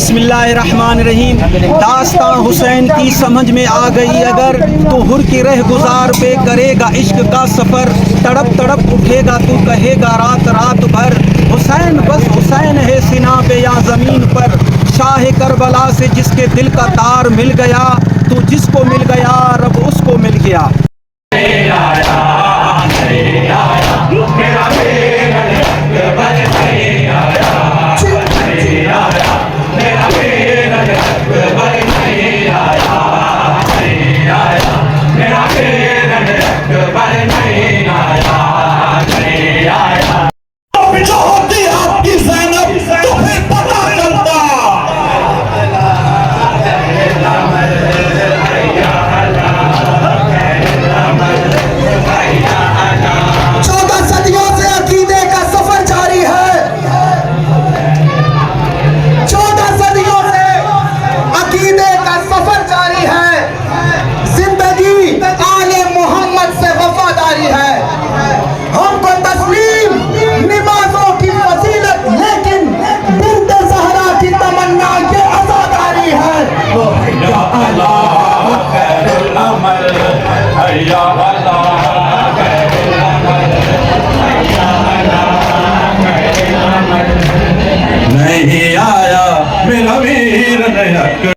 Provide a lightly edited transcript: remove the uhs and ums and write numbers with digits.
बिस्मिल्लाहिर्रहमानिर्रहीम। दास्तां हुसैन की समझ में आ गई अगर तो हुर की रह गुजार पे करेगा इश्क का सफ़र। तड़प तड़प उठेगा तू कहेगा रात रात भर, हुसैन बस हुसैन है सीना पे या ज़मीन पर। शाह करबला से जिसके दिल का तार मिल गया, तू जिसको मिल गया रब उसको मिल गया। नहीं आया मेरा वीर नहीं